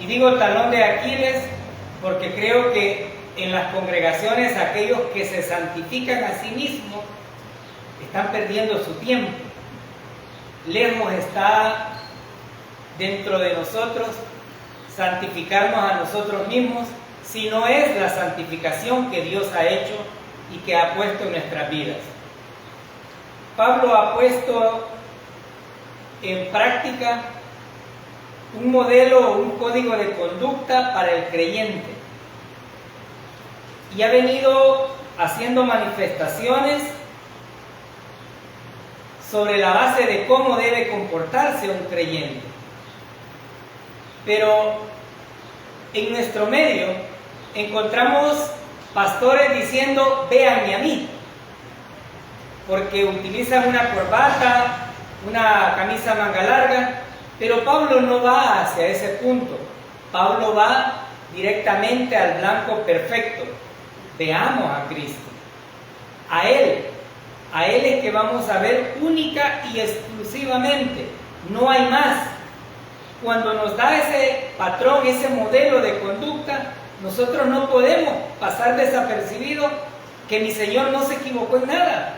Y digo talón de Aquiles porque creo que en las congregaciones aquellos que se santifican a sí mismos están perdiendo su tiempo. Lejos está dentro de nosotros santificarnos a nosotros mismos, si no es la santificación que Dios ha hecho y que ha puesto en nuestras vidas. Pablo ha puesto en práctica un modelo o un código de conducta para el creyente y ha venido haciendo manifestaciones sobre la base de cómo debe comportarse un creyente. Pero en nuestro medio encontramos pastores diciendo: véanme a mí, porque utilizan una corbata, una camisa manga larga, pero Pablo no va hacia ese punto. Pablo va directamente al blanco perfecto. Veamos a Cristo, a Él es que vamos a ver única y exclusivamente, no hay más. Cuando nos da ese patrón, ese modelo de conducta, nosotros no podemos pasar desapercibido que mi Señor no se equivocó en nada.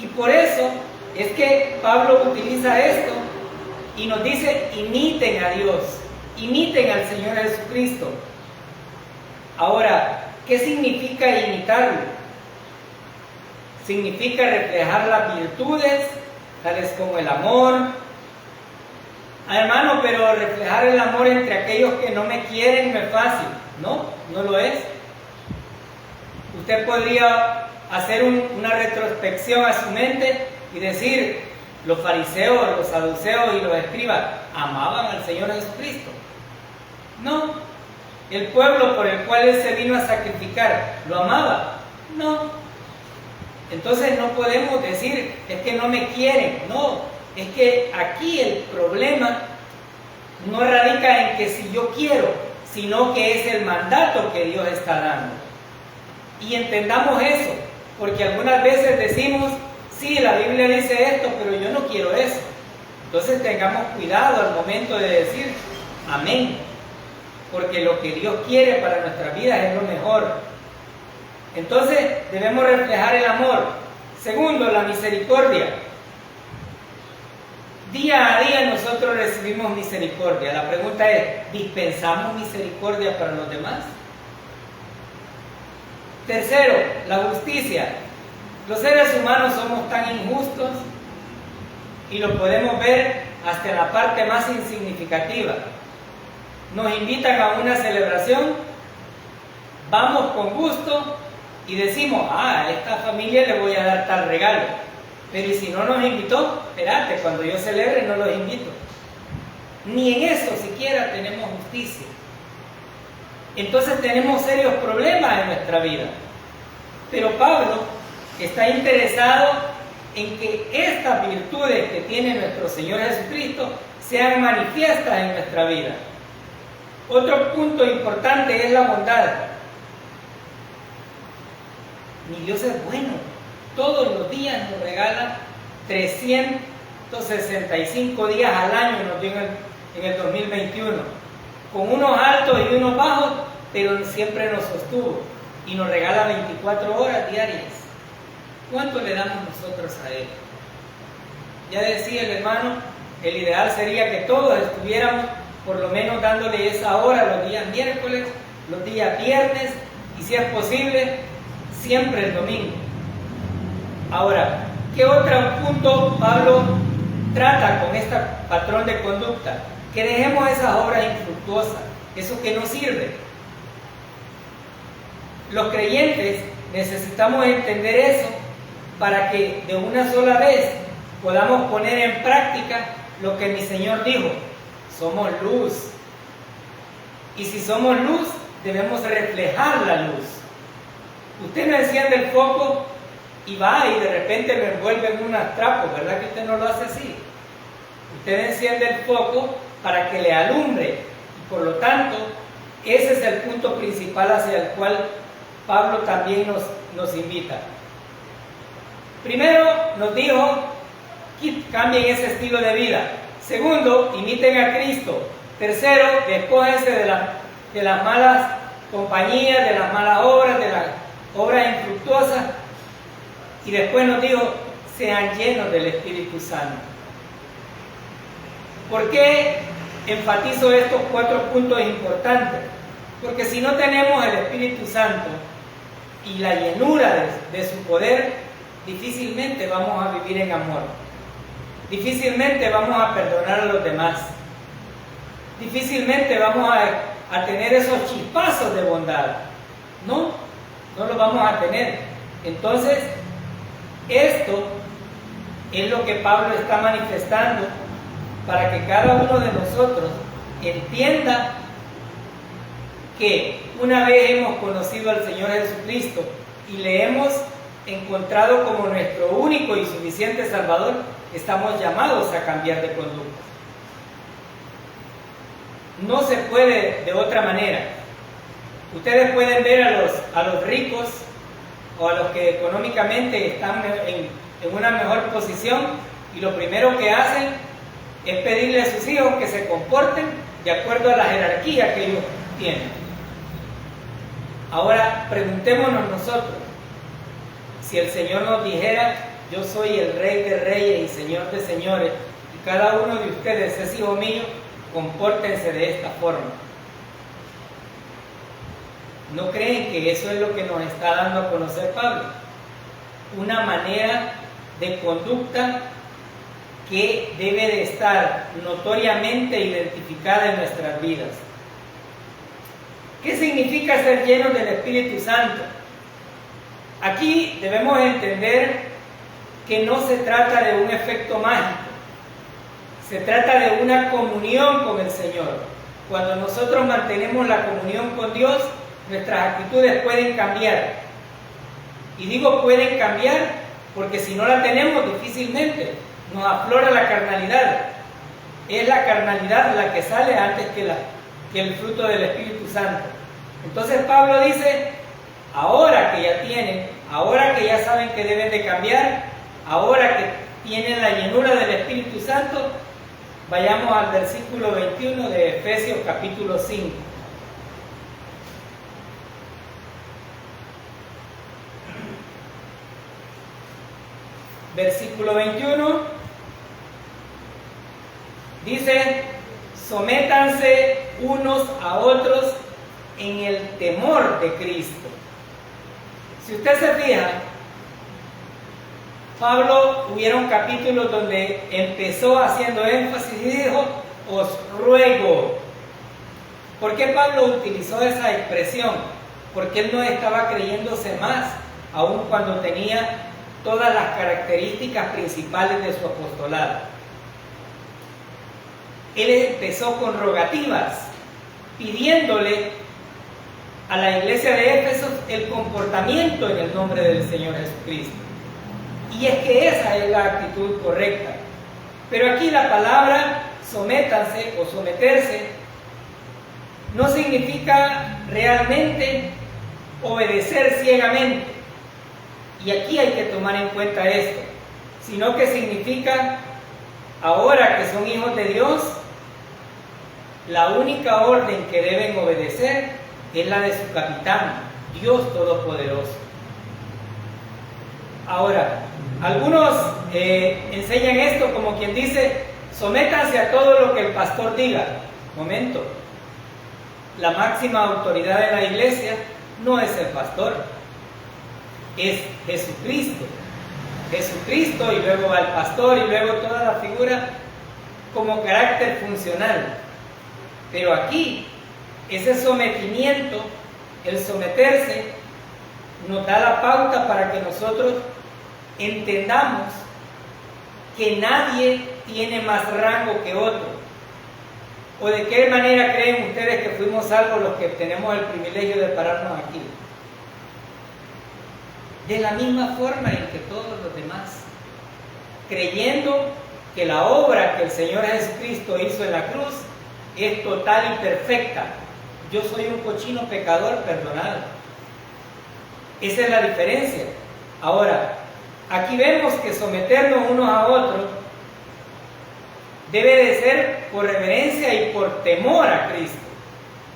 Y por eso es que Pablo utiliza esto y nos dice: imiten a Dios, imiten al Señor Jesucristo. Ahora, ¿qué significa imitarlo? Significa reflejar las virtudes, tales como el amor. Hermano, pero reflejar el amor entre aquellos que no me quieren no es fácil. No, no lo es. Usted podría hacer una retrospección a su mente y decir: los fariseos, los saduceos y los escribas amaban al Señor Jesucristo. No. El pueblo por el cual Él se vino a sacrificar, ¿lo amaba? No. Entonces no podemos decir: es que no me quieren. No, es que aquí el problema no radica en que si yo quiero, sino que es el mandato que Dios está dando. Y entendamos eso, porque algunas veces decimos: sí, la Biblia dice esto, pero yo no quiero eso. Entonces tengamos cuidado al momento de decir amén, porque lo que Dios quiere para nuestras vidas es lo mejor. Entonces debemos reflejar el amor. Segundo, la misericordia. Día a día nosotros recibimos misericordia. La pregunta es: ¿dispensamos misericordia para los demás? Tercero, la justicia. Los seres humanos somos tan injustos y lo podemos ver hasta en la parte más insignificativa. Nos invitan a una celebración, vamos con gusto y decimos: a esta familia le voy a dar tal regalo. Pero ¿y si no nos invitó? Espérate, cuando yo celebre no los invito. Ni en eso siquiera tenemos justicia. Entonces tenemos serios problemas en nuestra vida. Pero Pablo está interesado en que estas virtudes que tiene nuestro Señor Jesucristo sean manifiestas en nuestra vida. Otro punto importante es la bondad. Mi Dios es bueno. Todos los días nos regala 365 días al año, nos dio en el 2021, con unos altos y unos bajos, pero siempre nos sostuvo y nos regala 24 horas diarias. ¿Cuánto le damos nosotros a Él? Ya decía el hermano, el ideal sería que todos estuviéramos por lo menos dándole esa hora los días miércoles, los días viernes y, si es posible, siempre el domingo. Ahora, ¿qué otro punto Pablo trata con este patrón de conducta? Que dejemos esas obras infructuosas, eso que no sirve. Los creyentes necesitamos entender eso para que de una sola vez podamos poner en práctica lo que mi Señor dijo: somos luz. Y si somos luz, debemos reflejar la luz. Usted no enciende el foco y va y de repente lo envuelve en unos trapos, ¿verdad que usted no lo hace así? Usted enciende el foco para que le alumbre. Y por lo tanto, ese es el punto principal hacia el cual Pablo también nos invita. Primero nos dijo: cambien ese estilo de vida. Segundo, imiten a Cristo. Tercero, despójense de las malas compañías, de las malas obras, de las obras infructuosas. Y después nos dijo, sean llenos del Espíritu Santo. ¿Por qué enfatizo estos 4 puntos importantes? Porque si no tenemos el Espíritu Santo y la llenura de su poder, difícilmente vamos a vivir en amor. Difícilmente vamos a perdonar a los demás. Difícilmente vamos a tener esos chispazos de bondad. No los vamos a tener. Entonces, esto es lo que Pablo está manifestando para que cada uno de nosotros entienda que una vez hemos conocido al Señor Jesucristo y le hemos encontrado como nuestro único y suficiente Salvador, estamos llamados a cambiar de conducta. No se puede de otra manera. Ustedes pueden ver a los ricos o a los que económicamente están en una mejor posición y lo primero que hacen es pedirle a sus hijos que se comporten de acuerdo a la jerarquía que ellos tienen. Ahora preguntémonos nosotros, si el Señor nos dijera, yo soy el Rey de Reyes y Señor de Señores, y cada uno de ustedes es hijo mío, compórtense de esta forma. ¿No creen que eso es lo que nos está dando a conocer Pablo? Una manera de conducta que debe de estar notoriamente identificada en nuestras vidas. ¿Qué significa ser llenos del Espíritu Santo? Aquí debemos entender que no se trata de un efecto mágico, se trata de una comunión con el Señor. Cuando nosotros mantenemos la comunión con Dios, nuestras actitudes pueden cambiar. Y digo pueden cambiar porque si no la tenemos, difícilmente nos aflora la carnalidad. Es la carnalidad la que sale antes que el fruto del Espíritu Santo. Entonces Pablo dice, ahora que ya tienen, ahora que ya saben que deben de cambiar, ahora que tienen la llenura del Espíritu Santo, vayamos al versículo 21 de Efesios capítulo 5. Versículo 21 dice, sométanse unos a otros en el temor de Cristo. Si usted se fija, Pablo hubieron capítulos donde empezó haciendo énfasis y dijo, os ruego. ¿Por qué Pablo utilizó esa expresión? Porque él no estaba creyéndose más, aun cuando tenía todas las características principales de su apostolado. Él empezó con rogativas, pidiéndole a la iglesia de Éfeso el comportamiento en el nombre del Señor Jesucristo. Y es que esa es la actitud correcta. Pero aquí la palabra sométanse o someterse no significa realmente obedecer ciegamente. Y aquí hay que tomar en cuenta esto, sino que significa, ahora que son hijos de Dios, la única orden que deben obedecer es la de su capitán, Dios Todopoderoso. Ahora, algunos enseñan esto como quien dice, sométanse a todo lo que el pastor diga. Momento, la máxima autoridad de la iglesia no es el pastor, es Jesucristo. Jesucristo y luego va el pastor y luego toda la figura como carácter funcional. Pero aquí, ese sometimiento, el someterse, nos da la pauta para que nosotros entendamos que nadie tiene más rango que otro. ¿O de qué manera creen ustedes que fuimos salvos los que tenemos el privilegio de pararnos aquí? De la misma forma en que todos los demás, creyendo que la obra que el Señor Jesucristo hizo en la cruz es total y perfecta. Yo soy un cochino pecador perdonado. Esa es la diferencia. Ahora, aquí vemos que someternos unos a otros debe de ser por reverencia y por temor a Cristo.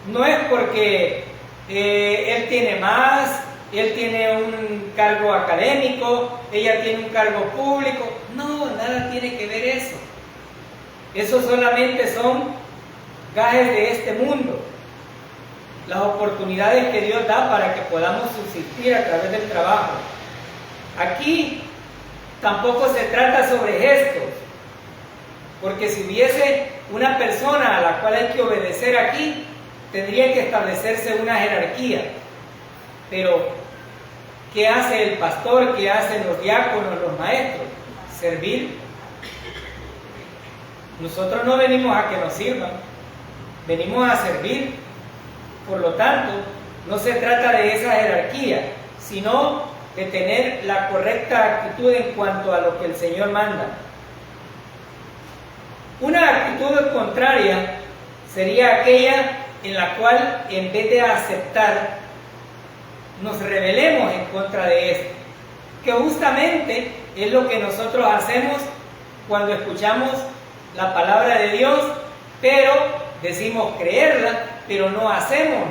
No es porque Él tiene más, Él tiene un cargo académico, ella tiene un cargo público. No, nada tiene que ver eso. Eso solamente son gajes de este mundo. Las oportunidades que Dios da para que podamos subsistir a través del trabajo. Aquí tampoco se trata sobre gestos, porque si hubiese una persona a la cual hay que obedecer aquí, tendría que establecerse una jerarquía. Pero, ¿qué hace el pastor? ¿Qué hacen los diáconos, los maestros? Servir. Nosotros no venimos a que nos sirvan, venimos a servir. Por lo tanto, no se trata de esa jerarquía, sino de tener la correcta actitud en cuanto a lo que el Señor manda. Una actitud contraria sería aquella en la cual, en vez de aceptar, nos rebelemos en contra de esto, que justamente es lo que nosotros hacemos cuando escuchamos la palabra de Dios, pero decimos creerla, pero no hacemos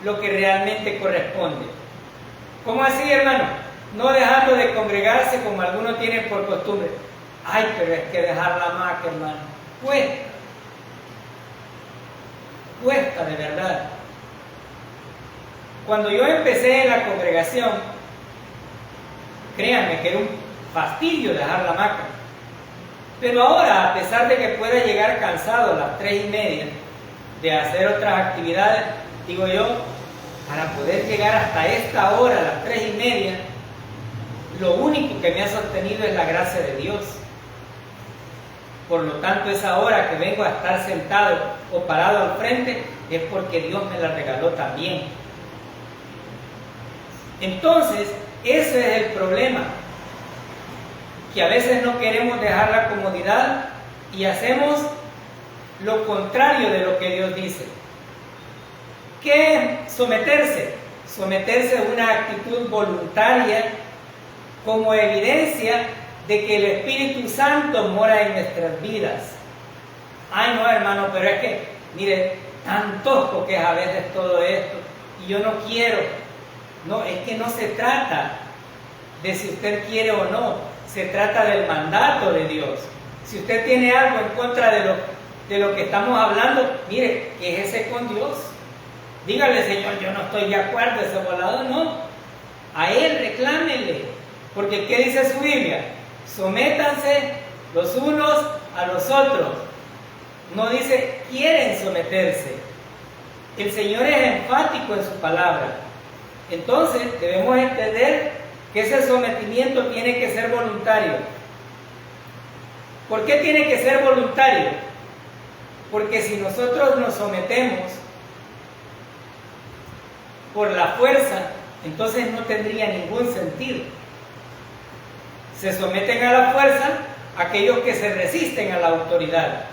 lo que realmente corresponde. ¿Cómo así, hermano? No dejando de congregarse como algunos tienen por costumbre. Ay, pero es que dejar la maca, hermano, cuesta de verdad. Cuando yo empecé en la congregación, créanme que era un fastidio dejar la maca. Pero ahora, a pesar de que pueda llegar cansado a las 3:30 de hacer otras actividades, digo yo, para poder llegar hasta esta hora, a las 3:30, lo único que me ha sostenido es la gracia de Dios. Por lo tanto, esa hora que vengo a estar sentado o parado al frente es porque Dios me la regaló también. Entonces, ese es el problema, que a veces no queremos dejar la comodidad y hacemos lo contrario de lo que Dios dice. ¿Qué es someterse? Someterse es una actitud voluntaria como evidencia de que el Espíritu Santo mora en nuestras vidas. Ay, no, hermano, pero es que, mire, tan tosco que es a veces todo esto, y yo no quiero. No, es que no se trata de si usted quiere o no, se trata del mandato de Dios. Si usted tiene algo en contra de lo que estamos hablando, mire, quéjese con Dios. Dígale, Señor, yo no estoy de acuerdo, ese volado no. A Él reclámele, porque ¿qué dice su Biblia? Sométanse los unos a los otros. No dice quieren someterse. El Señor es enfático en su palabra. Entonces debemos entender que ese sometimiento tiene que ser voluntario. ¿Por qué tiene que ser voluntario? Porque si nosotros nos sometemos por la fuerza, entonces no tendría ningún sentido. Se someten a la fuerza aquellos que se resisten a la autoridad.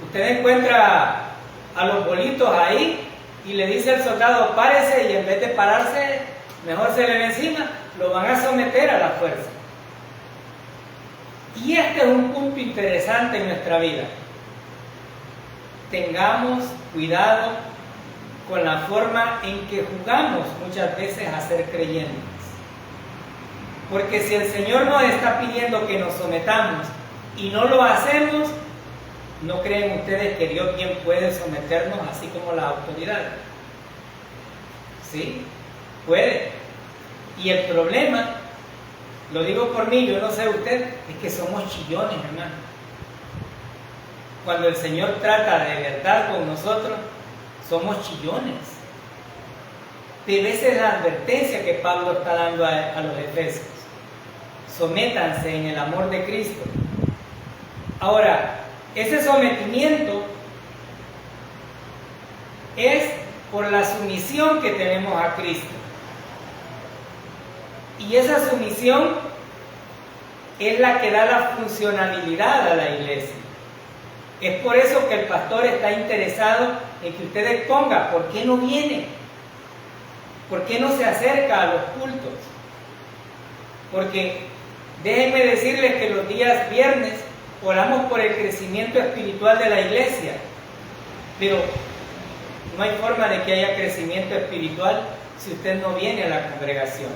Usted encuentra a los bolitos ahí y le dice al soldado, párese, y en vez de pararse, mejor se le ve encima, lo van a someter a la fuerza. Y este es un punto interesante en nuestra vida. Tengamos cuidado con la forma en que jugamos muchas veces a ser creyentes. Porque si el Señor nos está pidiendo que nos sometamos y no lo hacemos, ¿no creen ustedes que Dios bien puede someternos así como la autoridad? Sí, puede. Y el problema, lo digo por mí, yo no sé usted, es que somos chillones, hermano. Cuando el Señor trata de verdad con nosotros, somos chillones. Pero esa es la advertencia que Pablo está dando a los efesios. Sométanse en el amor de Cristo. Ahora, ese sometimiento es por la sumisión que tenemos a Cristo. Y esa sumisión es la que da la funcionalidad a la iglesia. Es por eso que el pastor está interesado en que usted exponga por qué no viene, por qué no se acerca a los cultos. Porque déjenme decirles que los días viernes oramos por el crecimiento espiritual de la iglesia, pero no hay forma de que haya crecimiento espiritual si usted no viene a la congregación.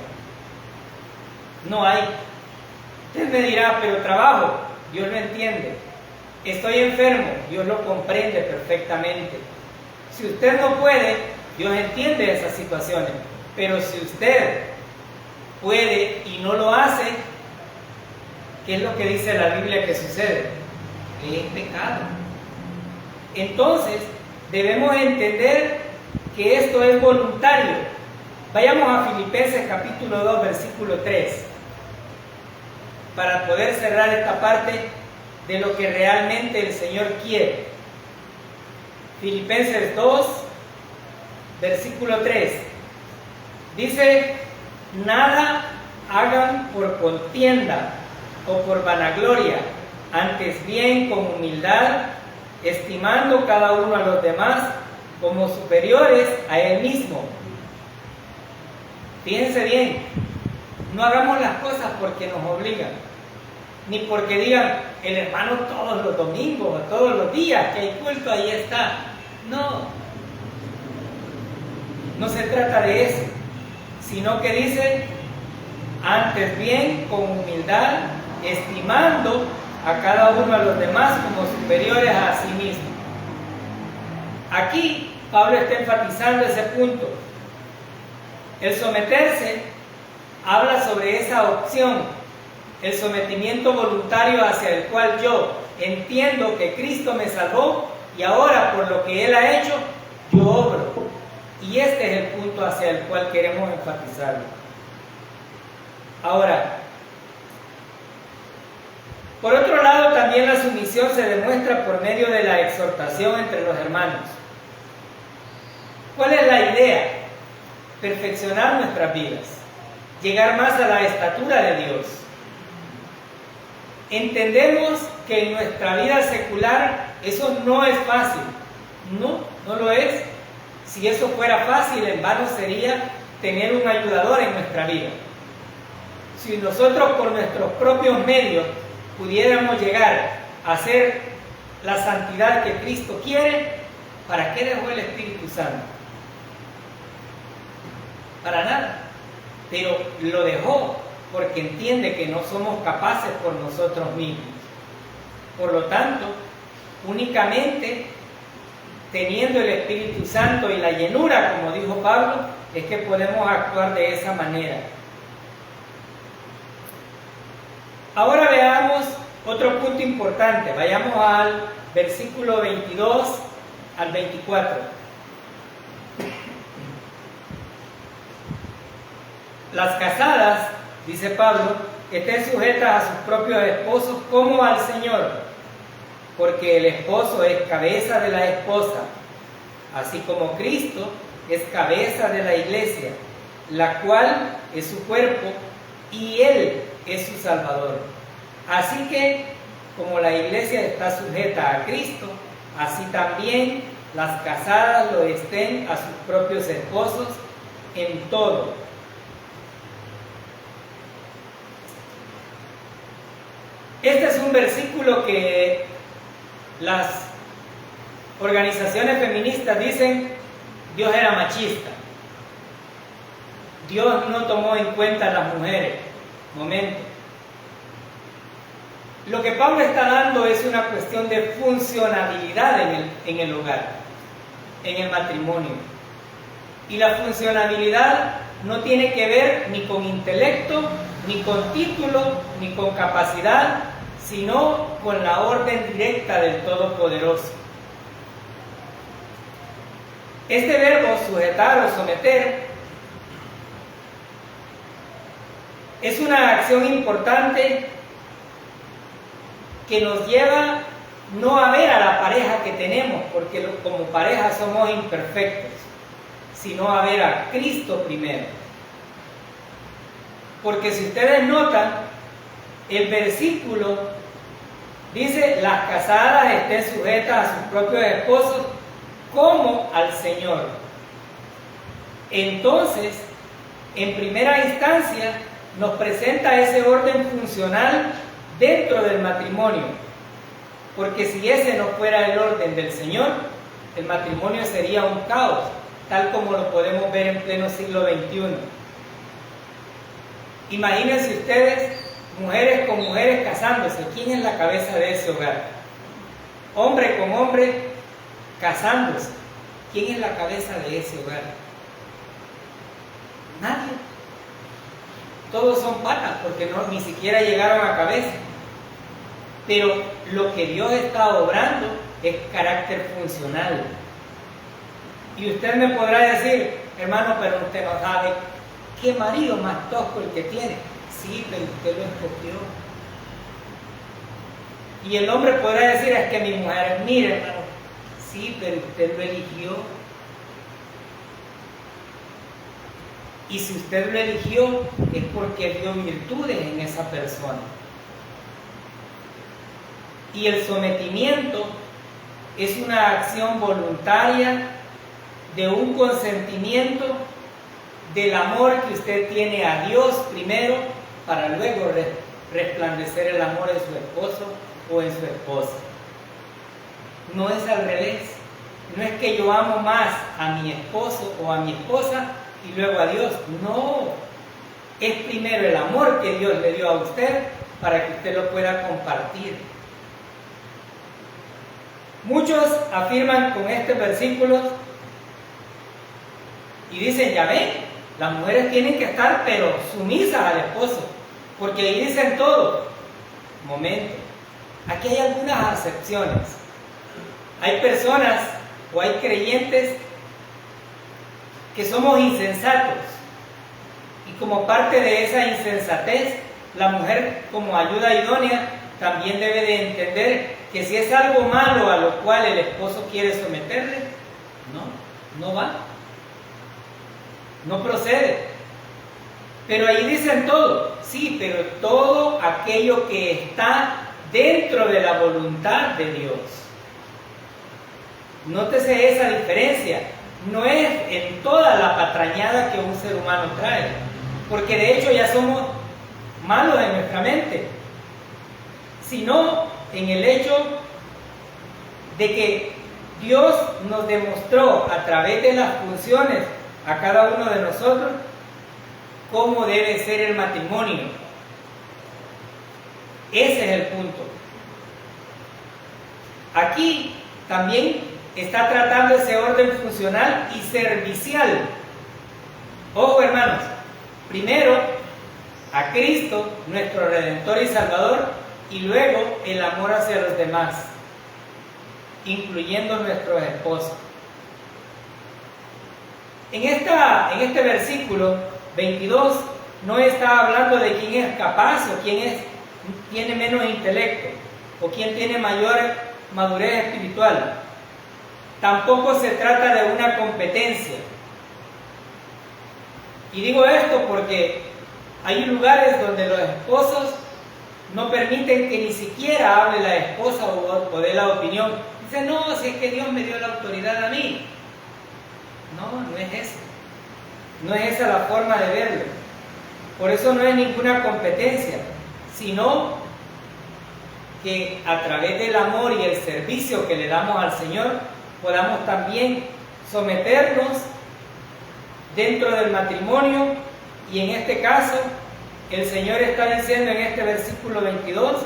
No hay. Usted me dirá, pero trabajo, Dios lo entiende. Estoy enfermo, Dios lo comprende perfectamente. Si usted no puede, Dios entiende esas situaciones. Pero si usted puede y no lo hace, ¿qué es lo que dice la Biblia que sucede? Es pecado. Entonces, debemos entender que esto es voluntario. Vayamos a Filipenses capítulo 2, versículo 3, para poder cerrar esta parte de lo que realmente el Señor quiere. Filipenses 2, versículo 3, dice: nada hagan por contienda o por vanagloria, antes bien con humildad, estimando cada uno a los demás como superiores a él mismo. Fíjense bien, no hagamos las cosas porque nos obligan, ni porque digan el hermano todos los domingos o todos los días que hay culto, ahí está. No, no se trata de eso, sino que dice: antes bien con humildad, estimando a cada uno a los demás como superiores a sí mismo. Aquí Pablo está enfatizando ese punto. El someterse habla sobre esa opción, el sometimiento voluntario hacia el cual yo entiendo que Cristo me salvó y ahora por lo que Él ha hecho, yo obro. Y este es el punto hacia el cual queremos enfatizarlo. Ahora, por otro lado, también la sumisión se demuestra por medio de la exhortación entre los hermanos. ¿Cuál es la idea? Perfeccionar nuestras vidas, llegar más a la estatura de Dios. Entendemos que en nuestra vida secular eso no es fácil. No lo es. Si eso fuera fácil, en vano sería tener un ayudador en nuestra vida. Si nosotros por nuestros propios medios pudiéramos llegar a ser la santidad que Cristo quiere, ¿para qué dejó el Espíritu Santo? Para nada. Pero lo dejó porque entiende que no somos capaces por nosotros mismos. Por lo tanto, únicamente teniendo el Espíritu Santo y la llenura, como dijo Pablo, es que podemos actuar de esa manera. Ahora veamos otro punto importante. Vayamos al versículo 22 al 24. Las casadas, dice Pablo, estén sujetas a sus propios esposos como al Señor, porque el esposo es cabeza de la esposa, así como Cristo es cabeza de la iglesia, la cual es su cuerpo y Él es su Salvador. Así que, como la iglesia está sujeta a Cristo, así también las casadas lo estén a sus propios esposos en todo. Este es un versículo que las organizaciones feministas dicen: Dios era machista. Dios no tomó en cuenta a las mujeres. Momento. Lo que Pablo está dando es una cuestión de funcionabilidad en el hogar, en el matrimonio. Y la funcionabilidad no tiene que ver ni con intelecto, ni con título, ni con capacidad, sino con la orden directa del Todopoderoso. Este verbo, sujetar o someter, es una acción importante que nos lleva no a ver a la pareja que tenemos, porque como pareja somos imperfectos, sino a ver a Cristo primero. Porque si ustedes notan, el versículo dice: las casadas estén sujetas a sus propios esposos como al Señor. Entonces, en primera instancia, nos presenta ese orden funcional dentro del matrimonio, porque si ese no fuera el orden del Señor, el matrimonio sería un caos, tal como lo podemos ver en pleno siglo XXI. Imagínense ustedes, mujeres con mujeres casándose. ¿Quién es la cabeza de ese hogar? Hombre con hombre casándose. ¿Quién es la cabeza de ese hogar? Nadie. Todos son patas porque ni siquiera llegaron a cabeza. Pero lo que Dios está obrando es carácter funcional. Y usted me podrá decir, hermano, pero usted no sabe qué marido más tosco el que tiene. Sí, pero usted lo escogió. Y el hombre podrá decir, es que mi mujer, mire, hermano, sí, pero usted lo eligió. Y si usted lo eligió, es porque vio virtudes en esa persona. Y el sometimiento es una acción voluntaria de un consentimiento del amor que usted tiene a Dios primero, para luego resplandecer el amor en su esposo o en su esposa. No es al revés. No es que yo amo más a mi esposo o a mi esposa y luego a Dios. No. Es primero el amor que Dios le dio a usted para que usted lo pueda compartir. Muchos afirman con este versículo y dicen, ya ven, las mujeres tienen que estar pero sumisas al esposo, porque ahí dicen todo. Momento, aquí hay algunas acepciones. Hay personas o hay creyentes que somos insensatos, y como parte de esa insensatez, la mujer, como ayuda idónea, también debe de entender que si es algo malo a lo cual el esposo quiere someterle, no va, no procede. Pero ahí dicen todo, sí, pero todo aquello que está dentro de la voluntad de Dios. Nótese esa diferencia. No es en toda la patrañada que un ser humano trae, porque de hecho ya somos malos en nuestra mente, sino en el hecho de que Dios nos demostró a través de las funciones a cada uno de nosotros cómo debe ser el matrimonio. Ese es el punto. Aquí también está tratando ese orden funcional y servicial. Ojo, hermanos, primero a Cristo, nuestro Redentor y Salvador, y luego el amor hacia los demás, incluyendo nuestros esposos. En este versículo 22 no está hablando de quién es capaz o quién tiene menos intelecto o quién tiene mayor madurez espiritual. Tampoco se trata de una competencia. Y digo esto porque hay lugares donde los esposos no permiten que ni siquiera hable la esposa o dé la opinión. Dicen, no, si es que Dios me dio la autoridad a mí. No es eso. No es esa la forma de verlo. Por eso no es ninguna competencia, sino que a través del amor y el servicio que le damos al Señor, podamos también someternos dentro del matrimonio. Y en este caso, el Señor está diciendo en este versículo 22,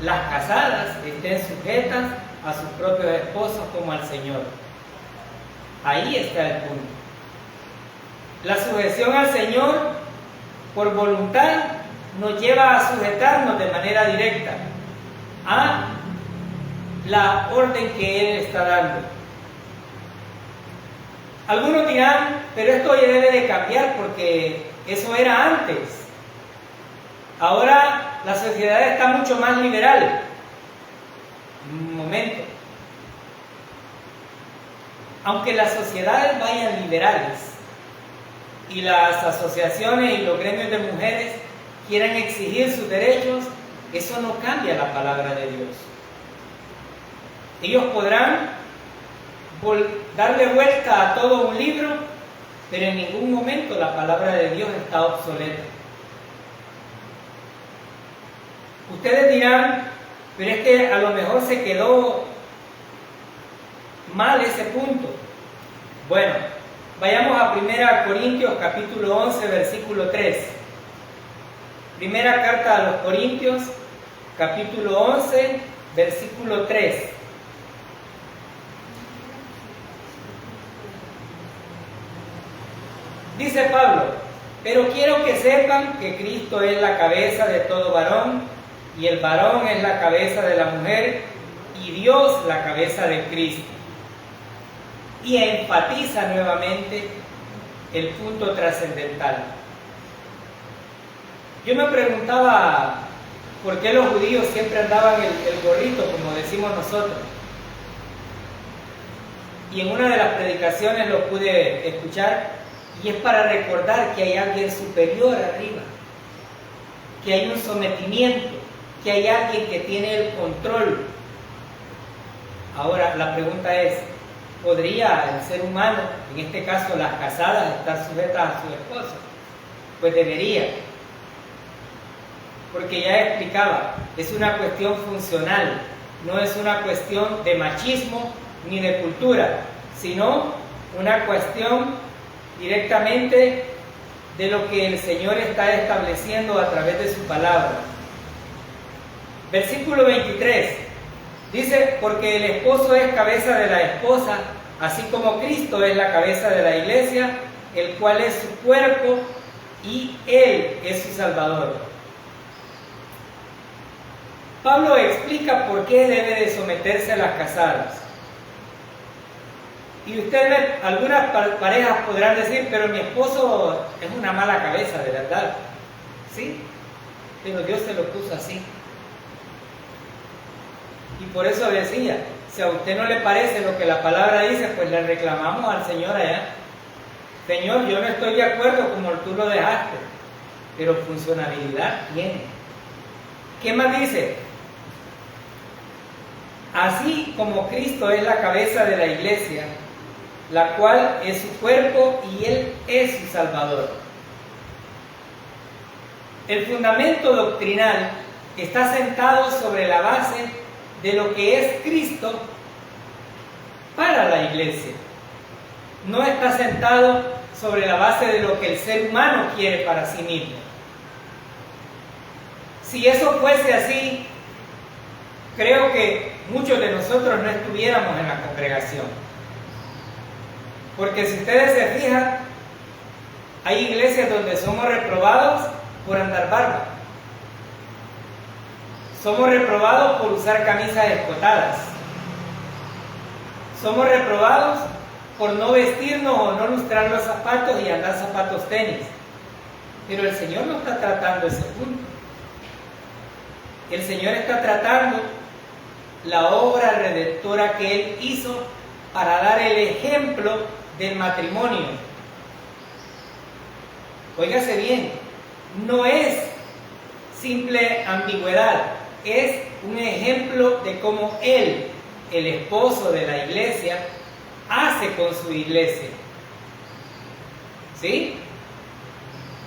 las casadas estén sujetas a sus propios esposos como al Señor. Ahí está el punto. La sujeción al Señor por voluntad nos lleva a sujetarnos de manera directa a la orden que Él está dando. Algunos dirán, pero esto ya debe de cambiar porque eso era antes. Ahora la sociedad está mucho más liberal. Un momento. Aunque las sociedades vayan liberales y las asociaciones y los gremios de mujeres quieran exigir sus derechos, eso no cambia la palabra de Dios. Ellos podrán darle vuelta a todo un libro, pero en ningún momento la palabra de Dios está obsoleta. Ustedes dirán, Pero es que a lo mejor se quedó mal ese punto. Bueno, vayamos a 1 Corintios capítulo 11, versículo 3. Primera carta a los Corintios, capítulo 11, versículo 3. Dice Pablo: pero quiero que sepan que Cristo es la cabeza de todo varón, y el varón es la cabeza de la mujer, y Dios la cabeza de Cristo. Y enfatiza nuevamente el punto trascendental. Yo me preguntaba por qué los judíos siempre andaban el gorrito, como decimos nosotros. Y en una de las predicaciones lo pude escuchar, y es para recordar que hay alguien superior arriba, que hay un sometimiento, que hay alguien que tiene el control. Ahora, la pregunta es, ¿podría el ser humano, en este caso las casadas, estar sujetas a su esposo? Pues debería. Porque ya explicaba, es una cuestión funcional, no es una cuestión de machismo ni de cultura, sino una cuestión directamente de lo que el Señor está estableciendo a través de su palabra. Versículo 23 dice: porque el esposo es cabeza de la esposa, así como Cristo es la cabeza de la iglesia, el cual es su cuerpo y Él es su Salvador. Pablo explica por qué debe de someterse a las casadas. Y ustedes, algunas parejas podrán decir: pero mi esposo es una mala cabeza, de verdad. Sí, pero Dios se lo puso así. Y por eso decía, si a usted no le parece lo que la palabra dice, pues le reclamamos al Señor allá: Señor, yo no estoy de acuerdo como tú lo dejaste, pero funcionalidad tiene. ¿Qué más dice? Así como Cristo es la cabeza de la iglesia, la cual es su cuerpo y Él es su Salvador. El fundamento doctrinal está sentado sobre la base de lo que es Cristo para la iglesia. No está sentado sobre la base de lo que el ser humano quiere para sí mismo. Si eso fuese así, creo que muchos de nosotros no estuviéramos en la congregación. Porque si ustedes se fijan, hay iglesias donde somos reprobados por andar barba. Somos reprobados por usar camisas escotadas. Somos reprobados por no vestirnos o no lustrar los zapatos y andar zapatos tenis. Pero el Señor no está tratando ese punto. El Señor está tratando la obra redentora que Él hizo para dar el ejemplo del matrimonio. Óigase bien, no es simple ambigüedad, es un ejemplo de cómo Él, el esposo de la iglesia, hace con su iglesia. ¿Sí?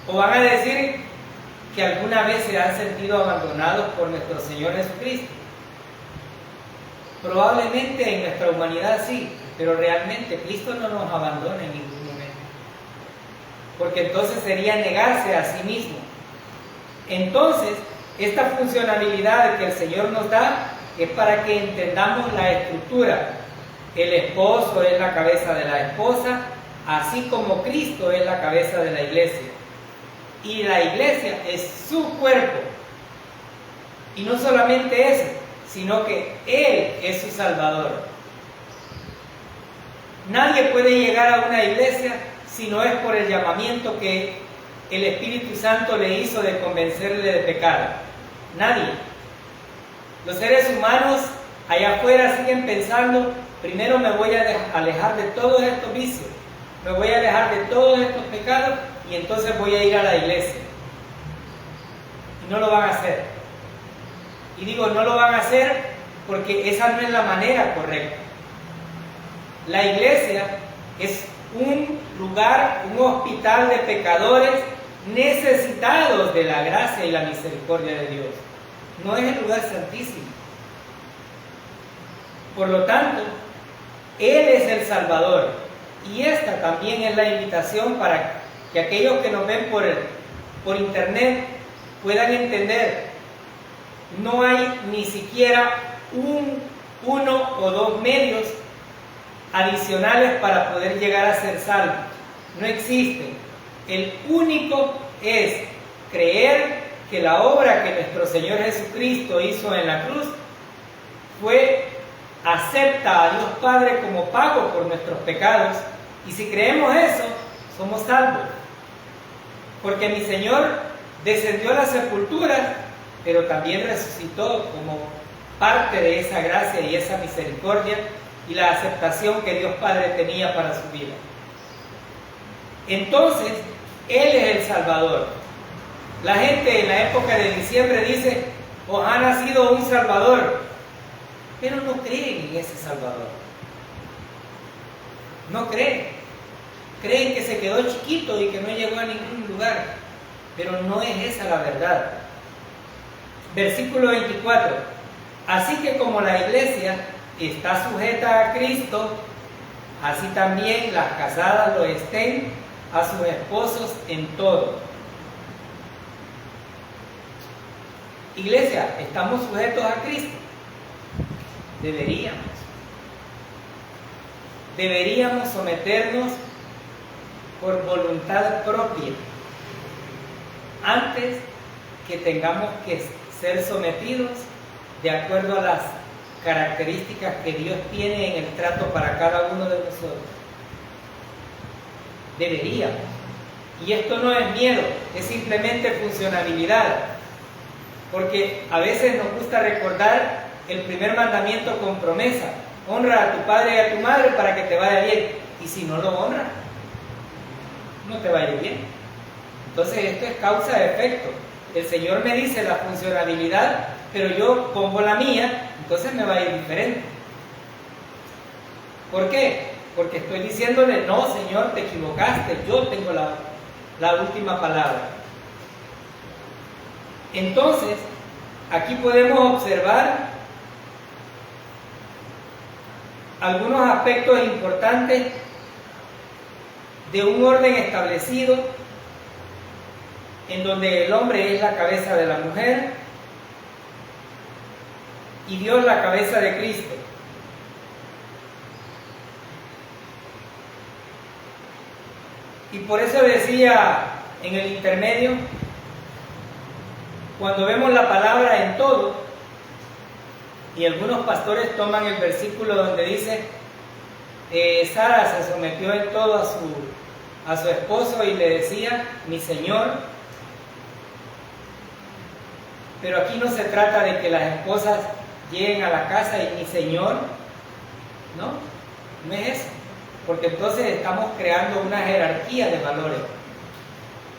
¿O van a decir que alguna vez se han sentido abandonados por nuestro Señor Jesucristo? Probablemente en nuestra humanidad sí, pero realmente Cristo no nos abandona en ningún momento, porque entonces sería negarse a sí mismo. Entonces, esta funcionalidad que el Señor nos da es para que entendamos la estructura. El esposo es la cabeza de la esposa, así como Cristo es la cabeza de la iglesia. Y la iglesia es su cuerpo. Y no solamente eso, sino que Él es su Salvador. Nadie puede llegar a una iglesia si no es por el llamamiento que el Espíritu Santo le hizo de convencerle de pecado. Nadie. Los seres humanos allá afuera siguen pensando: primero me voy a alejar de todos estos vicios, me voy a alejar de todos estos pecados y entonces voy a ir a la iglesia. Y no lo van a hacer. Y digo, no lo van a hacer porque esa no es la manera correcta. La iglesia es un lugar, un hospital de pecadores necesitados de la gracia y la misericordia de Dios. No es el lugar santísimo. Por lo tanto, Él es el Salvador. Y esta también es la invitación para que aquellos que nos ven por internet puedan entender. No hay ni siquiera uno o dos medios adicionales para poder llegar a ser salvos. No existen. El único es creer que la obra que nuestro Señor Jesucristo hizo en la cruz acepta a Dios Padre como pago por nuestros pecados, y si creemos eso, somos salvos. Porque mi Señor descendió a la sepultura, pero también resucitó como parte de esa gracia y esa misericordia y la aceptación que Dios Padre tenía para su vida. Entonces, Él es el Salvador. La gente en la época de diciembre dice: "Oh, ha nacido un Salvador", pero no creen en ese Salvador. No creen. Creen que se quedó chiquito y que no llegó a ningún lugar, pero no es esa la verdad. Versículo 24. Así que como la iglesia está sujeta a Cristo, así también las casadas lo estén a sus esposos en todo. Iglesia, ¿estamos sujetos a Cristo? Deberíamos someternos por voluntad propia, antes que tengamos que ser sometidos de acuerdo a las características que Dios tiene en el trato para cada uno de nosotros. Deberíamos. Y esto no es miedo, es simplemente funcionalidad. Porque a veces nos gusta recordar el primer mandamiento con promesa: honra a tu padre y a tu madre para que te vaya bien. Y si no lo honras, no te va a ir bien. Entonces esto es causa-efecto. El Señor me dice la funcionalidad, pero yo pongo la mía, entonces me va a ir diferente. ¿Por qué? Porque estoy diciéndole: no, Señor, te equivocaste, yo tengo la última palabra. Entonces, aquí podemos observar algunos aspectos importantes de un orden establecido en donde el hombre es la cabeza de la mujer y Dios la cabeza de Cristo. Y por eso decía en el intermedio, cuando vemos la palabra en todo, y algunos pastores toman el versículo donde dice: Sara se sometió en todo a su esposo y le decía: mi Señor. Pero aquí no se trata de que las esposas lleguen a la casa y mi Señor, no es eso, porque entonces estamos creando una jerarquía de valores.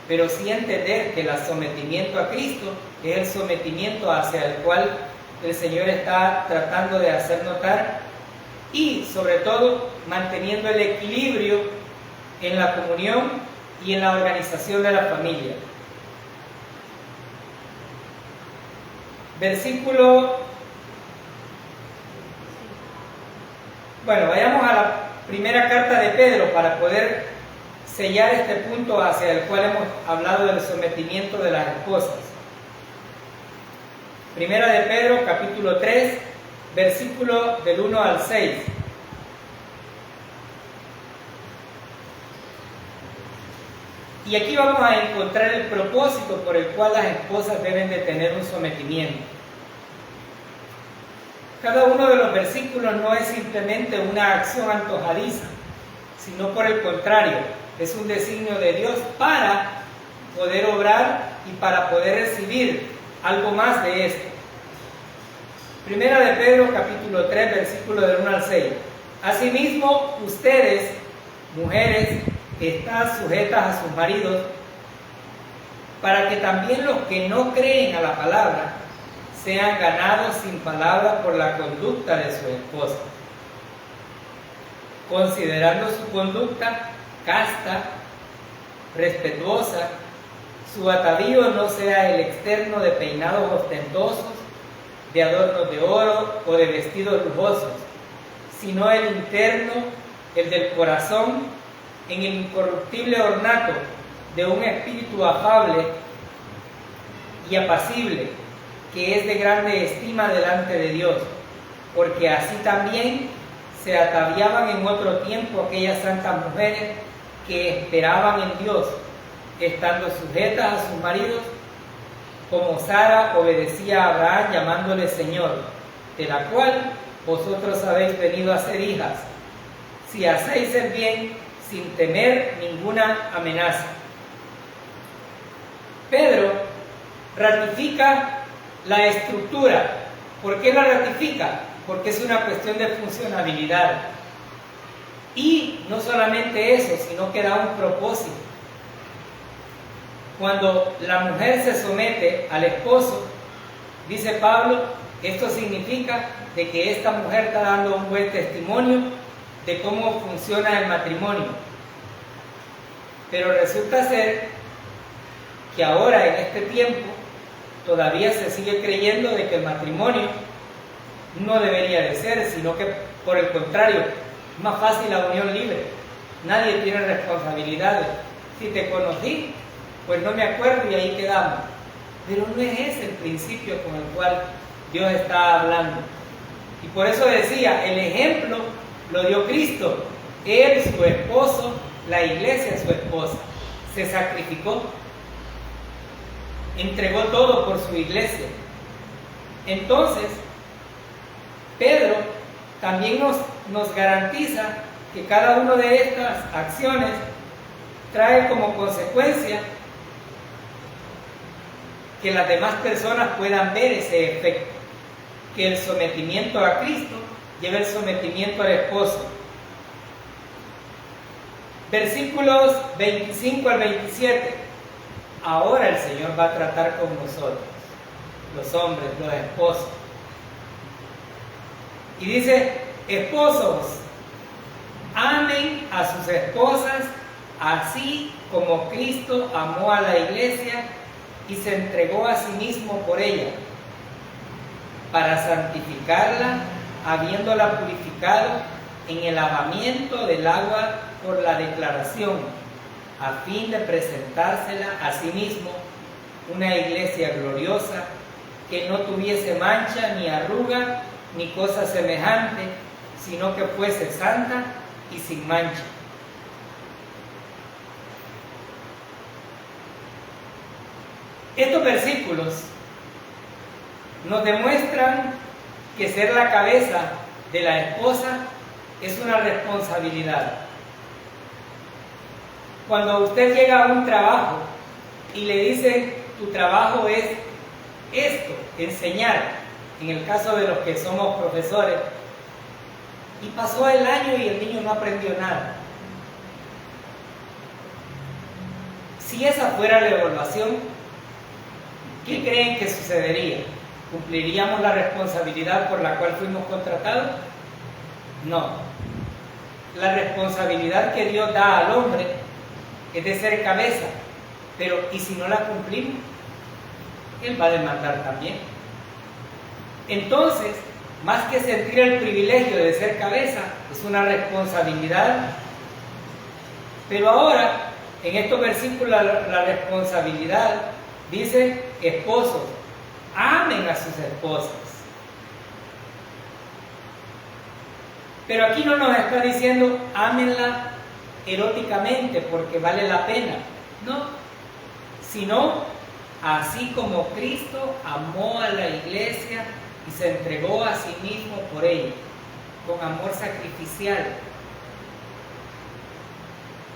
Pero sí entender que el sometimiento a Cristo es el sometimiento hacia el cual el Señor está tratando de hacer notar, y sobre todo manteniendo el equilibrio en la comunión y en la organización de la familia. Vayamos a la primera carta de Pedro para poder sellar este punto hacia el cual hemos hablado del sometimiento de las esposas. Primera de Pedro, capítulo 3, versículo del 1 al 6. Y aquí vamos a encontrar el propósito por el cual las esposas deben de tener un sometimiento. Cada uno de los versículos no es simplemente una acción antojadiza, sino por el contrario, es un designio de Dios para poder obrar y para poder recibir algo más de esto. Primera de Pedro, capítulo 3, versículo del 1 al 6. Asimismo, ustedes, mujeres, están sujetas a sus maridos, para que también los que no creen a la palabra sean ganados sin palabra por la conducta de su esposa, considerando su conducta casta, respetuosa, su atavío no sea el externo de peinados ostentosos, de adornos de oro o de vestidos lujosos, sino el interno, el del corazón, en el incorruptible ornato de un espíritu afable y apacible, que es de grande estima delante de Dios, porque así también se ataviaban en otro tiempo aquellas santas mujeres que esperaban en Dios, estando sujetas a sus maridos, como Sara obedecía a Abraham llamándole Señor, de la cual vosotros habéis venido a ser hijas, si hacéis el bien sin temer ninguna amenaza. Pedro ratifica la estructura. ¿Por qué la ratifica? Porque es una cuestión de funcionabilidad. Y no solamente eso, sino que da un propósito. Cuando la mujer se somete al esposo, dice Pablo, esto significa de que esta mujer está dando un buen testimonio de cómo funciona el matrimonio. Pero resulta ser que ahora, en este tiempo, todavía se sigue creyendo de que el matrimonio no debería de ser, sino que por el contrario, es más fácil la unión libre. Nadie tiene responsabilidades. Si te conocí, pues no me acuerdo y ahí quedamos. Pero no es ese el principio con el cual Dios está hablando. Y por eso decía, el ejemplo lo dio Cristo. Él, su esposo, la iglesia, su esposa. Se sacrificó. Entregó todo por su iglesia. Entonces, Pedro también nos garantiza que cada una de estas acciones trae como consecuencia que las demás personas puedan ver ese efecto, que el sometimiento a Cristo lleve el sometimiento al esposo. Versículos 25 al 27. Ahora el Señor va a tratar con nosotros, los hombres, los esposos. Y dice, esposos, amen a sus esposas así como Cristo amó a la iglesia y se entregó a sí mismo por ella, para santificarla, habiéndola purificado en el lavamiento del agua por la declaración, a fin de presentársela a sí mismo una iglesia gloriosa, que no tuviese mancha ni arruga ni cosa semejante, sino que fuese santa y sin mancha. Estos versículos nos demuestran que ser la cabeza de la esposa es una responsabilidad. Cuando usted llega a un trabajo y le dicen, tu trabajo es esto, enseñar, en el caso de los que somos profesores, y pasó el año y el niño no aprendió nada. Si esa fuera la evaluación, ¿qué creen que sucedería? ¿Cumpliríamos la responsabilidad por la cual fuimos contratados? No. La responsabilidad que Dios da al hombre es de ser cabeza, pero ¿y si no la cumplimos? Él va a demandar también. Entonces, más que sentir el privilegio de ser cabeza, es una responsabilidad. Pero ahora, en estos versículos, la responsabilidad dice, esposos, amen a sus esposas. Pero aquí no nos está diciendo, ámenla eróticamente porque vale la pena. No, sino así como Cristo amó a la iglesia y se entregó a sí mismo por ella, con amor sacrificial,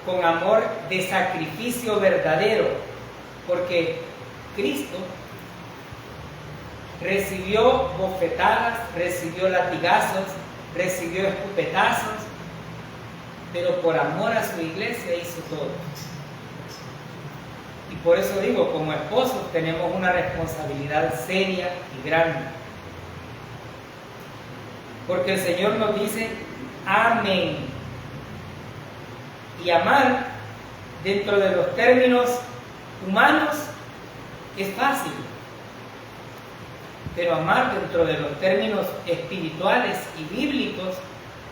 con amor de sacrificio verdadero, porque Cristo recibió bofetadas, recibió latigazos, recibió escupetazos, pero por amor a su iglesia hizo todo. Y por eso digo, como esposos tenemos una responsabilidad seria y grande. Porque el Señor nos dice, amén. Y amar, dentro de los términos humanos, es fácil. Pero amar dentro de los términos espirituales y bíblicos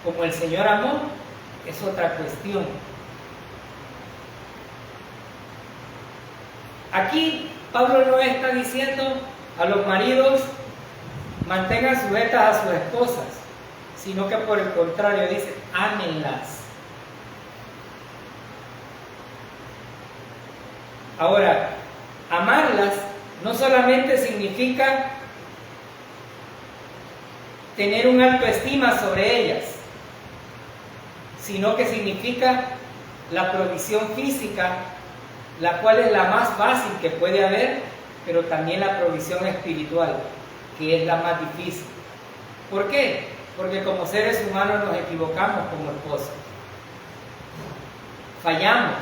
como el Señor amó, es otra cuestión. Aquí Pablo no está diciendo a los maridos mantengan sujetas a sus esposas, sino que por el contrario dice, ámenlas. Ahora, amarlas no solamente significa tener una autoestima sobre ellas, sino que significa la provisión física, la cual es la más fácil que puede haber, pero también la provisión espiritual, que es la más difícil. ¿Por qué? Porque como seres humanos nos equivocamos como esposos. Fallamos.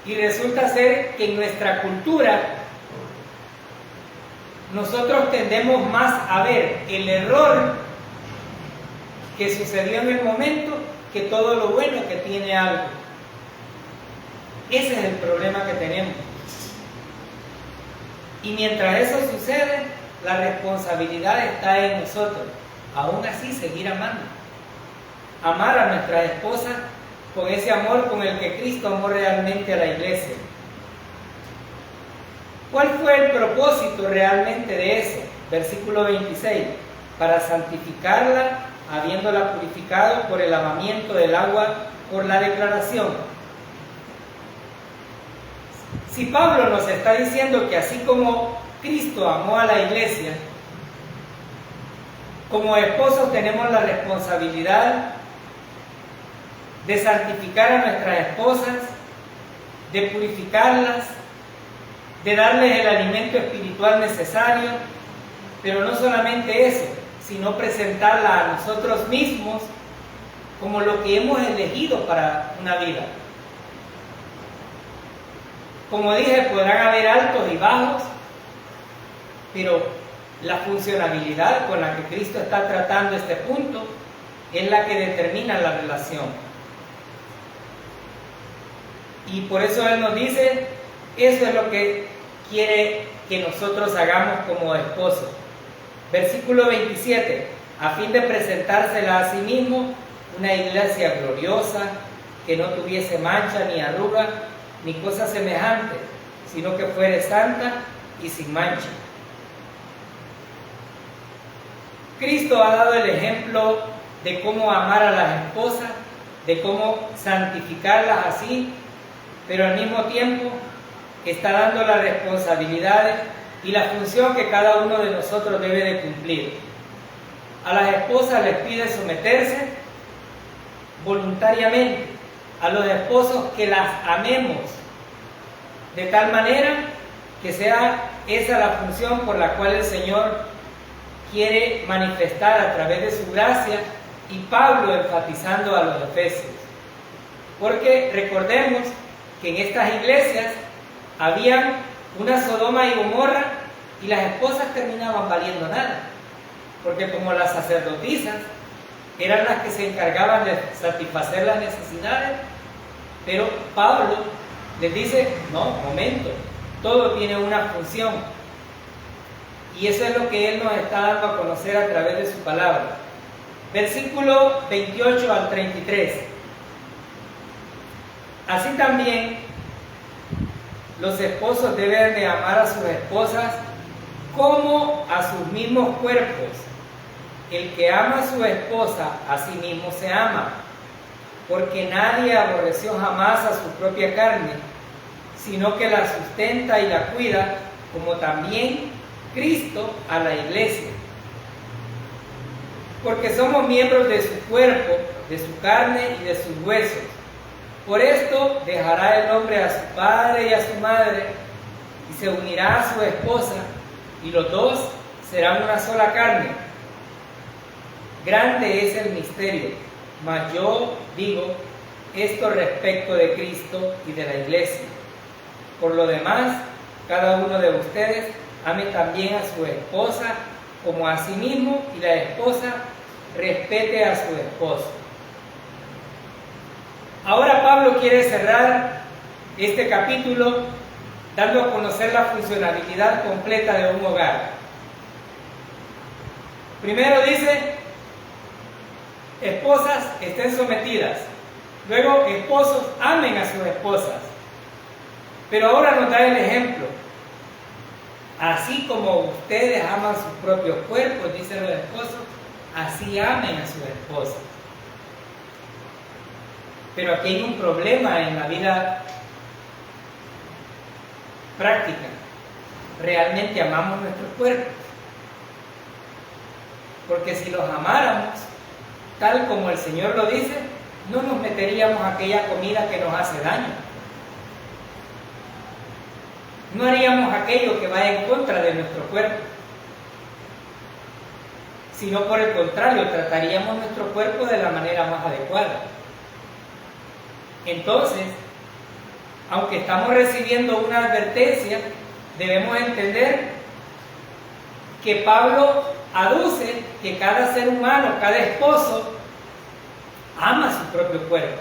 Y resulta ser que en nuestra cultura nosotros tendemos más a ver el error que sucedió en el momento que todo lo bueno que tiene algo. Ese es el problema que tenemos. Y mientras eso sucede, la responsabilidad está en nosotros. Aún así, seguir amando. Amar a nuestras esposas con ese amor con el que Cristo amó realmente a la iglesia. ¿Cuál fue el propósito realmente de eso? Versículo 26. Para santificarla, habiéndola purificado por el lavamiento del agua, por la declaración. Si Pablo nos está diciendo que así como Cristo amó a la iglesia, como esposos tenemos la responsabilidad de santificar a nuestras esposas, de purificarlas, de darles el alimento espiritual necesario, pero no solamente eso, sino presentarla a nosotros mismos como lo que hemos elegido para una vida. Como dije, podrán haber altos y bajos, pero la funcionabilidad con la que Cristo está tratando este punto es la que determina la relación. Y por eso Él nos dice, eso es lo que quiere que nosotros hagamos como esposos. Versículo 27, a fin de presentársela a sí mismo una iglesia gloriosa, que no tuviese mancha ni arruga, ni cosa semejante, sino que fuere santa y sin mancha. Cristo ha dado el ejemplo de cómo amar a las esposas, de cómo santificarlas así, pero al mismo tiempo está dando las responsabilidades y la función que cada uno de nosotros debe de cumplir. A las esposas les pide someterse voluntariamente, a los esposos que las amemos, de tal manera que sea esa la función por la cual el Señor quiere manifestar a través de su gracia, y Pablo enfatizando a los efesios. Porque recordemos que en estas iglesias habían una Sodoma y Gomorra y las esposas terminaban valiendo nada, porque como las sacerdotisas eran las que se encargaban de satisfacer las necesidades, pero Pablo les dice, no, momento, todo tiene una función, y eso es lo que Él nos está dando a conocer a través de su palabra. Versículo 28 al 33. Así también los esposos deben de amar a sus esposas como a sus mismos cuerpos. El que ama a su esposa, a sí mismo se ama, porque nadie aborreció jamás a su propia carne, sino que la sustenta y la cuida, como también Cristo a la iglesia. Porque somos miembros de su cuerpo, de su carne y de sus huesos. Por esto dejará el hombre a su padre y a su madre, y se unirá a su esposa, y los dos serán una sola carne. Grande es el misterio, mas yo digo esto respecto de Cristo y de la iglesia. Por lo demás, cada uno de ustedes ame también a su esposa como a sí mismo, y la esposa respete a su esposo. Ahora Pablo quiere cerrar este capítulo dando a conocer la funcionalidad completa de un hogar. Primero dice esposas estén sometidas. Luego, esposos amen a sus esposas. Pero ahora nos da el ejemplo. Así como ustedes aman sus propios cuerpos, dicen los esposos, así amen a sus esposas. Pero aquí hay un problema en la vida práctica. ¿Realmente amamos nuestros cuerpos? Porque si los amáramos, tal como el Señor lo dice, no nos meteríamos a aquella comida que nos hace daño. No haríamos aquello que vaya en contra de nuestro cuerpo, sino por el contrario, trataríamos nuestro cuerpo de la manera más adecuada. Entonces, aunque estamos recibiendo una advertencia, debemos entender que Pablo aduce que cada ser humano, cada esposo, ama su propio cuerpo.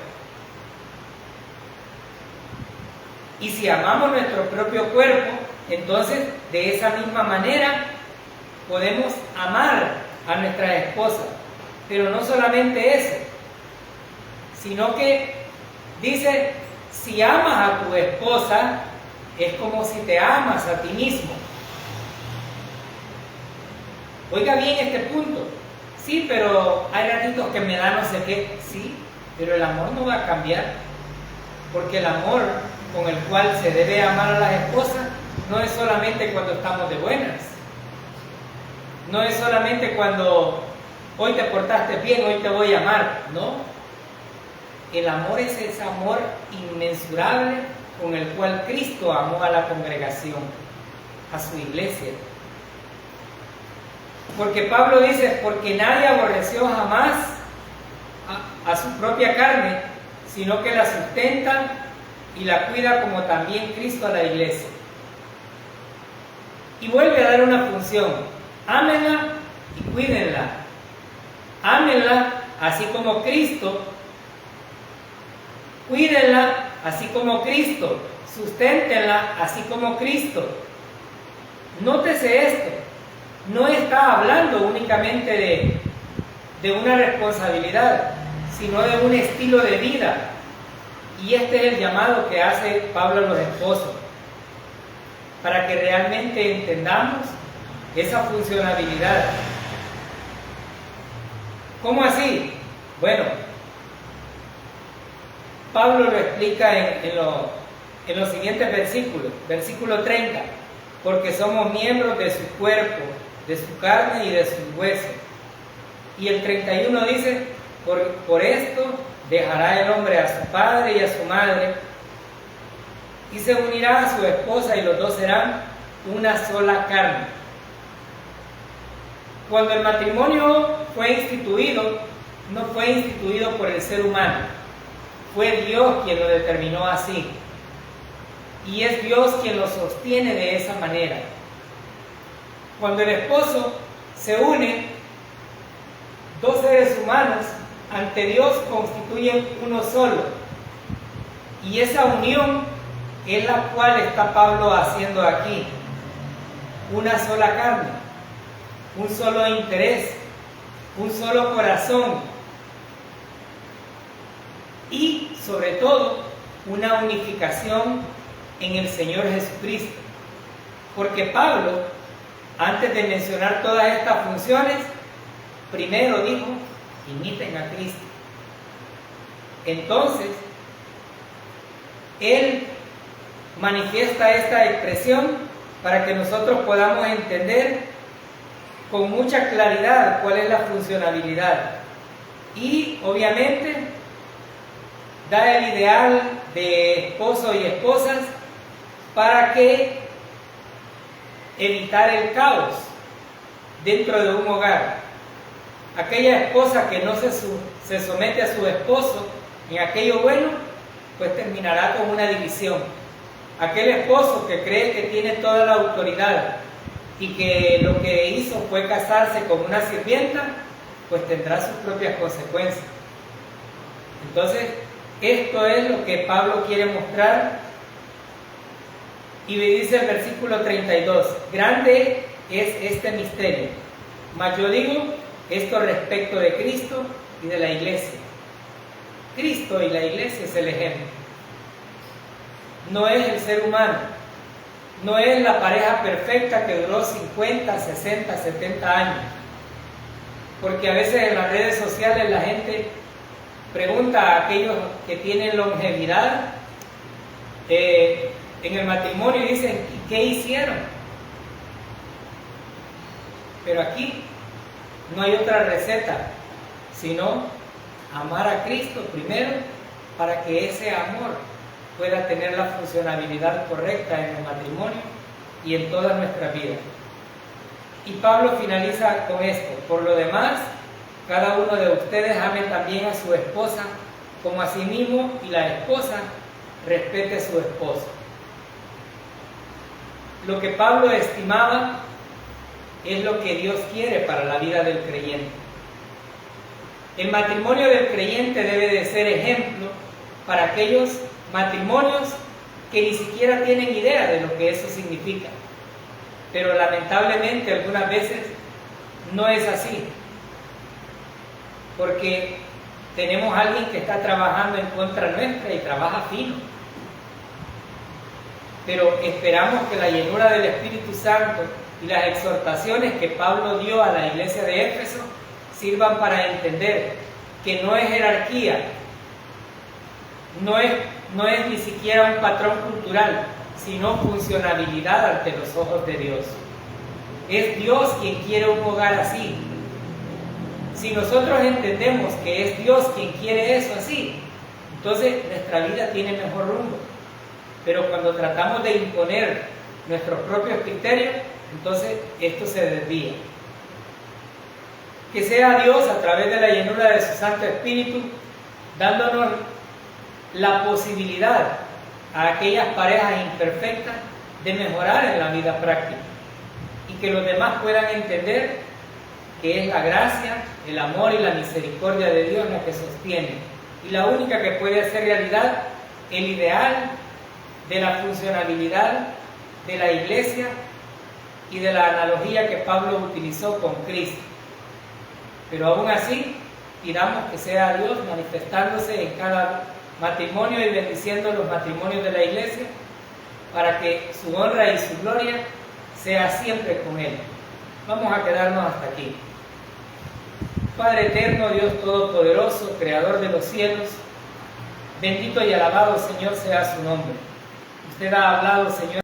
Y si amamos nuestro propio cuerpo, entonces de esa misma manera podemos amar a nuestras esposas. Pero no solamente eso, sino que dice, si amas a tu esposa, es como si te amas a ti mismo. Oiga bien este punto. Sí, pero hay ratitos que me da no sé qué. Sí, pero el amor no va a cambiar. Porque el amor con el cual se debe amar a las esposas no es solamente cuando estamos de buenas. No es solamente cuando hoy te portaste bien, hoy te voy a amar. No. El amor es ese amor inmensurable con el cual Cristo amó a la congregación, a su iglesia. Porque Pablo dice, porque nadie aborreció jamás a su propia carne, sino que la sustenta y la cuida como también Cristo a la iglesia. Y vuelve a dar una función, ámenla y cuídenla. Ámenla así como Cristo, cuídenla así como Cristo, susténtenla así como Cristo. Nótese esto, no está hablando únicamente de una responsabilidad, sino de un estilo de vida. Y este es el llamado que hace Pablo a los esposos, para que realmente entendamos esa funcionalidad. ¿Cómo así? Bueno, Pablo lo explica en los siguientes versículos. Versículo 30, porque somos miembros de su cuerpo, de su carne y de sus huesos. Y el 31 dice, por esto dejará el hombre a su padre y a su madre, y se unirá a su esposa, y los dos serán una sola carne. Cuando el matrimonio fue instituido, no fue instituido por el ser humano, fue Dios quien lo determinó así. Y es Dios quien lo sostiene de esa manera. Cuando el esposo se une, dos seres humanos ante Dios constituyen uno solo. Y esa unión es la cual está Pablo haciendo aquí. Una sola carne, un solo interés, un solo corazón. Y sobre todo, una unificación en el Señor Jesucristo. Porque Pablo, antes de mencionar todas estas funciones, primero dijo, imiten a Cristo. Entonces, él manifiesta esta expresión para que nosotros podamos entender con mucha claridad cuál es la funcionalidad. Y obviamente da el ideal de esposo y esposas para que evitar el caos dentro de un hogar. Aquella esposa que no se somete a su esposo en aquello bueno, pues terminará con una división. Aquel esposo que cree que tiene toda la autoridad y que lo que hizo fue casarse con una sirvienta, pues tendrá sus propias consecuencias. Entonces, esto es lo que Pablo quiere mostrar. Y me dice el versículo 32, grande es este misterio, mas yo digo esto respecto de Cristo, y de la iglesia. Cristo y la iglesia es el ejemplo. No es el ser humano, no es la pareja perfecta que duró 50, 60, 70 años. Porque a veces en las redes sociales la gente pregunta a aquellos que tienen longevidad en el matrimonio y dicen, ¿qué hicieron? Pero aquí no hay otra receta, sino amar a Cristo primero para que ese amor pueda tener la funcionalidad correcta en el matrimonio y en toda nuestra vida. Y Pablo finaliza con esto: por lo demás, cada uno de ustedes ame también a su esposa como a sí mismo, y la esposa respete a su esposo. Lo que Pablo estimaba es lo que Dios quiere para la vida del creyente. El matrimonio del creyente debe de ser ejemplo para aquellos matrimonios que ni siquiera tienen idea de lo que eso significa. Pero lamentablemente algunas veces no es así, porque tenemos a alguien que está trabajando en contra nuestra y trabaja fino. Pero esperamos que la llenura del Espíritu Santo y las exhortaciones que Pablo dio a la iglesia de Éfeso sirvan para entender que no es jerarquía, no es ni siquiera un patrón cultural, sino funcionabilidad ante los ojos de Dios. Es Dios quien quiere un hogar así. Si nosotros entendemos que es Dios quien quiere eso así, entonces nuestra vida tiene mejor rumbo. Pero cuando tratamos de imponer nuestros propios criterios, entonces esto se desvía. Que sea Dios, a través de la llenura de su Santo Espíritu, dándonos la posibilidad a aquellas parejas imperfectas de mejorar en la vida práctica, y que los demás puedan entender que es la gracia, el amor y la misericordia de Dios la que sostiene, y la única que puede hacer realidad el ideal de la funcionabilidad de la iglesia y de la analogía que Pablo utilizó con Cristo. Pero aún así, pidamos que sea Dios manifestándose en cada matrimonio y bendiciendo los matrimonios de la iglesia, para que su honra y su gloria sea siempre con Él. Vamos a quedarnos hasta aquí. Padre eterno, Dios todopoderoso, creador de los cielos, bendito y alabado, Señor, sea su nombre. Usted ha hablado, Señor,